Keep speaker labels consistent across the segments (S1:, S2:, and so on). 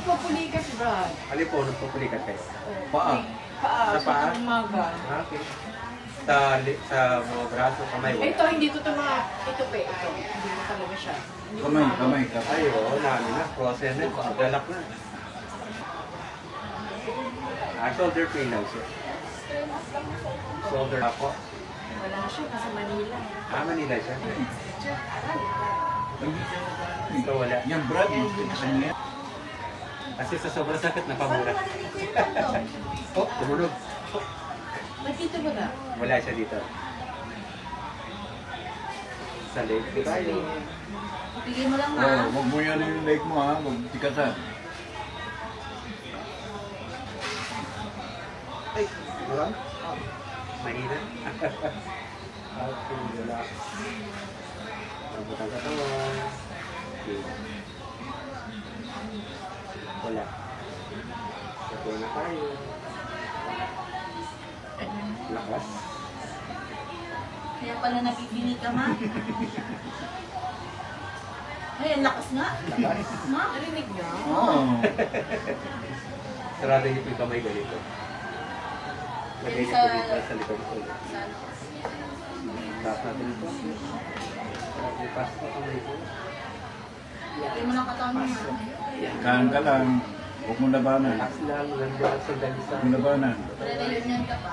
S1: nagpupulikas, Brad.
S2: Alin po, nagpupulikat kayo?
S3: Paa.
S1: Paa,
S2: Sa paa?
S1: sa umaga.
S2: Okay. Sa mga braso, kamay, wala.
S1: Ito, hindi ko ito mga, ito pa, ito. Hindi ko talaga siya. Hindi ko
S3: Kamay,
S1: mga-
S3: kamay.
S2: Ay, oo, lalo na. Crosser na, galak na. Shoulder pain lang siya. Shoulder ako.
S1: Wala siya, nasa Manila.
S2: Manila siya. Ito wala.
S3: Yan, Brad. Gusto ka niya.
S2: Kasi sa sobrang sakit, napamura. Oh, tumunog.
S1: Nagkita mo na?
S2: Wala siya dito. Sa leg ko tayo.
S4: Pigil mo lang
S3: Oh,
S4: ha.
S3: huwag mo yan yung leg mo ha. Huwag tikasan.
S2: Ay, wala? Mahina. Okay, relax. Lambot ang katawan. Okay. Wala. Okay na tayo. Lakas.
S4: Kaya pala nabibinig ka ma. Ay, ang lakas nga.
S2: Lakas.
S4: Ma?
S1: Narinig niyo?
S3: Oo.
S2: Sarado niyo po yung kamay ganito. Lagay niyo po dito sa likod ko. Taas natin ito. Ipas po kamay ko.
S4: Pigil mo lang katawan mo ma.
S3: Kahan ka lang. Huwag mo labanan.
S2: Relax lang. Ganda sa dalisa.
S3: Huwag mo labanan.
S4: Wala na yun yan ka pa.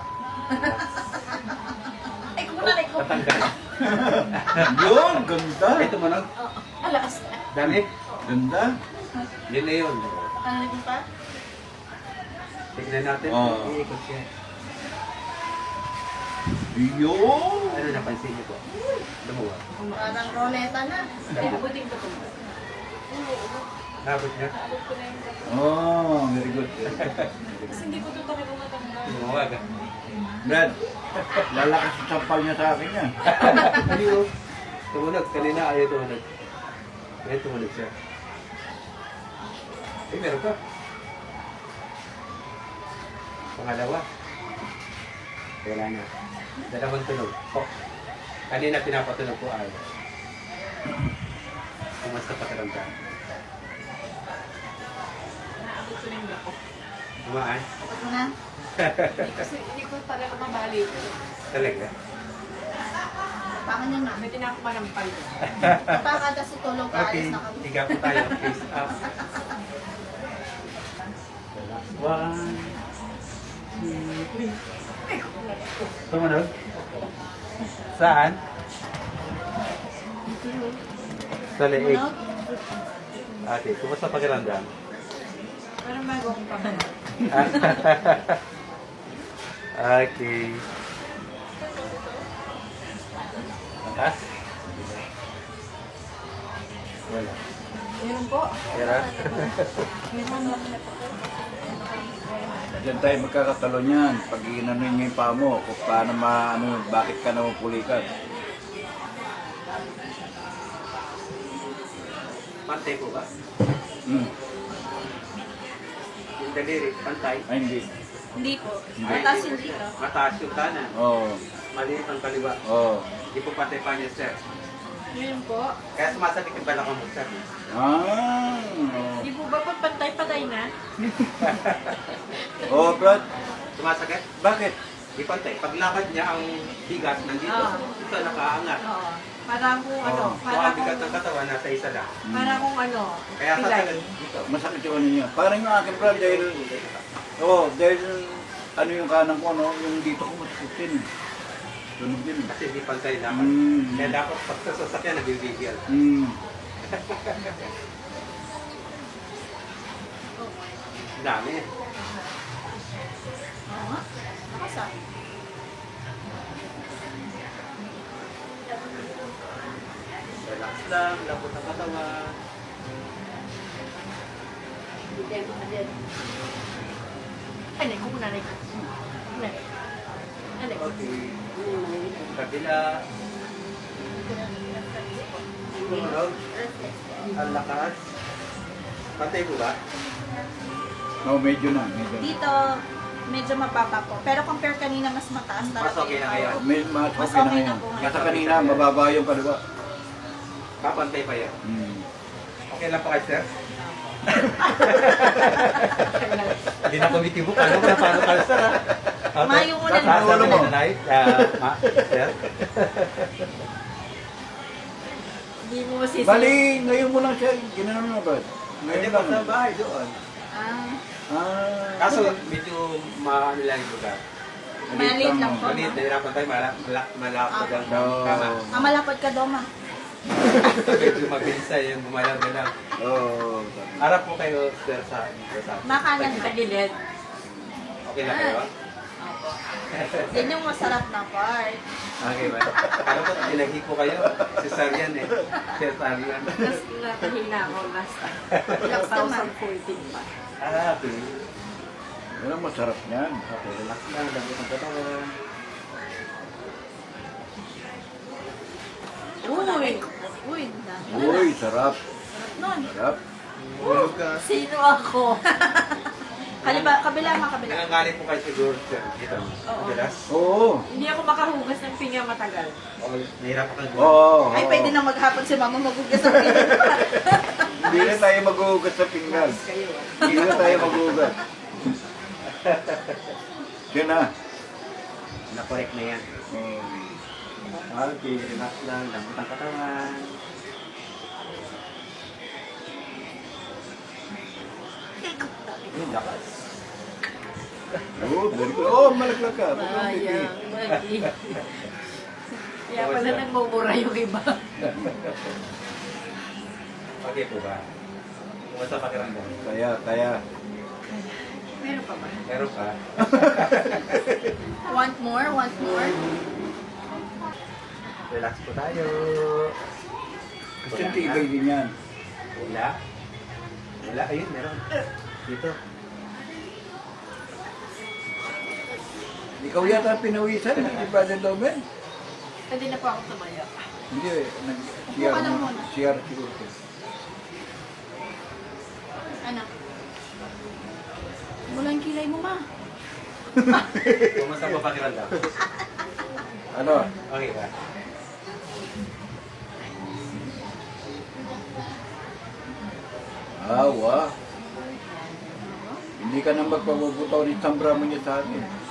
S4: Ay, kumunalay ko.
S2: Tatanggal.
S3: Yun, ganda.
S2: Ay, tumunog.
S4: Ang lakas na.
S2: Dami.
S3: Ganda.
S2: Yun na yun.
S4: Ano mo pa?
S2: Tignan natin.
S3: Oo.
S2: Iikot siya.
S3: Yun.
S2: Ano napansin niyo po? Lumuwa.
S4: Parang roleta na.
S1: Abutin ko ito.
S2: Nabot niya.
S1: Abot ko na yung gato.
S3: Oh, very good.
S1: Kasi hindi ko ito talaga matanggal.
S2: Lumuwa ka.
S3: Brad, lalakas yung sampal niya sa akin yan.
S2: Ano yun? Tumunog. Kanina ayaw tumunog. Ngayon tumunog siya. Ay, meron ka. Pangalawa. Wala na. Dalawang tunog. Oh. Kanina pinapatunog ko ay. Kumusta pakiramdam?
S1: Naabot ko na yung gato.
S2: Dumaan?
S4: Tapos mo na.
S1: Kasi hindi ko talaga mabalik.
S2: Talaga?
S4: Tapangan niya na.
S1: May tinakapanampal ko.
S4: Tapangan kasi tulog ka.
S2: Okay.
S4: Alis na kami.
S2: Higa po tayo. Face up. Relax. 1, 2, 3. Tumunog? Saan? Sa leeg.
S4: Tumunog?
S2: Okay, kumusta pakiramdam?
S1: Parang bago akong pabalik.
S2: Okay. Taas? Wala.
S1: Meron po.
S2: Kira?
S1: Meron lang na po.
S3: Diyan tayo magkakatalo niyan. Pag inano niya yung paa mo, kung paano ano, bakit ka namupulikat.
S2: Pantay po ba?
S3: Hmm.
S2: Yung daliri, pantay.
S3: Ay, hindi.
S4: Hindi po.
S3: Hindi.
S4: Mataas yung dito.
S2: Mataas yung kanan.
S3: Oo.
S2: Maliit ang kaliwa.
S3: Oo.
S2: Hindi po pantay pa niya, sir.
S1: Meron po.
S2: Kaya sumasabik yung balakang mo, sir.
S3: Ah. Oo.
S1: Hindi po ba pag pantay-patay na?
S3: Oh, Brad.
S2: Sumasakit?
S3: Bakit?
S2: Di pantay. Paglakad niya, ang bigat nandito.
S1: Ah.
S2: Ito nakaangat.
S1: Oo. Para kung ano,
S3: Oo.
S2: So,
S1: para
S2: ang bigat ng
S1: kung,
S2: katawan, nasa isa lang.
S1: para kung ano,
S2: Kaya
S1: pilay.
S2: sasagal dito.
S3: Masakit yung ano niya. Parang yung akin, Brad, dahil... Oo, dahil ano yung kanan ko, no? Yung dito ko masakit din. Tunog din.
S2: Kasi di pantay dapat.
S3: Mm.
S2: Kaya dapat pag sa sasakyan, nagbibigil.
S3: Hmm.
S2: Ang dami.
S4: Oo nga. Lakas ah.
S2: Relax lang, lapot ang katawan.
S1: Ay, nai ko muna, nai ko. Nai. Nai ko.
S2: Okay. Kabila. Tumunog. Ang lakas. Pantay po ba?
S3: Oo, medyo na. Medyo na.
S4: Dito, medyo mababa po. Pero compare kanina, mas mataas talaga.
S2: Mas okay na
S4: yung
S2: ngayon.
S4: power.
S3: Mas
S4: Mas
S3: okay na
S4: okay na
S3: ngayon.
S4: po ngayon.
S3: Kasi kanina, mababa yung kaliwa.
S2: Kapantay pa yan.
S3: Hmm.
S2: Okay lang pa kayo, sir?
S5: Hindi na kumitibok. Ano ka? Paano ka, sir?
S4: Mayo mo na
S3: Sa ulo mo.
S5: Sir?
S1: Hindi mo masisi.
S3: Bali, ngayon mo lang siya, ginanon mo ba?
S5: Hindi
S3: Ngayon
S5: ba
S3: lang.
S5: sa bahay doon?
S4: Ah,
S5: Kaso medyo maano lang yung lugar.
S4: maliit lang po.
S5: Maliit, nahirapan tayo, malapad ang
S3: Oo.
S5: kama.
S4: Malapad ka, Doma.
S5: Medyo mabilis yung gumalaw-galaw.
S3: Oo.
S5: Harap po kayo, sir, sa sa.
S4: Makanan ka.
S1: Tagilid.
S5: Okay na kayo?
S1: Opo.
S4: Yan yung masarap na part.
S5: Okay ba? Kala ko, pinaghi ko kayo. Cesarean eh. Cesarean.
S1: Tapos natahina ako last
S4: Relax naman.
S1: 2014 pa.
S5: Okay.
S3: Yan ang masarap niyan.
S5: Okay, relax lang. Dami ng katawan.
S4: Uy! Uy, dami.
S3: Uy, sarap.
S4: Nun.
S3: Sarap.
S1: Sino ako?
S4: Kabila.
S5: Nangangalit po kayo siguro, sir. Dito. Madalas.
S3: Oo.
S1: Hindi ako makahugas ng pinga matagal.
S5: Nahirap ka.
S3: Oo.
S4: Ay, pwede na maghapon si Mama magugas ang pinag.
S3: Hindi na tayo maghuhugas sa pinggan.
S1: Kayo ah.
S3: Hindi na tayo maghuhugas. Yun na.
S5: Na-correct na yan. Okay, relax lang. Damot ang katawan. Lakas.
S3: Oo, very good. Oo, malaglag ka.
S1: Sayang. Magi. Kaya pala nagmumura yung iba.
S5: Okay po ba? Kumusta pakiramdam?
S3: Kaya.
S1: Meron pa ba?
S5: Meron pa?
S4: Want more?
S5: Relax po tayo.
S3: Kasi tibay din yan.
S5: Wala. Ayun, meron. Dito.
S3: Ikaw yata pinawisan, hindi ba din daw, men?
S1: Hindi na pa ako tumaya.
S3: Hindi eh.
S4: Upo ka lang muna.
S3: CR siguro.
S4: Ano? Wala yung kilay mo, Ma.
S5: Kumusta pa pakiramdam?
S3: Ano?
S5: Okay ba?
S3: Hindi ka na magpapabutaw ni Sambra mo niya sa akin.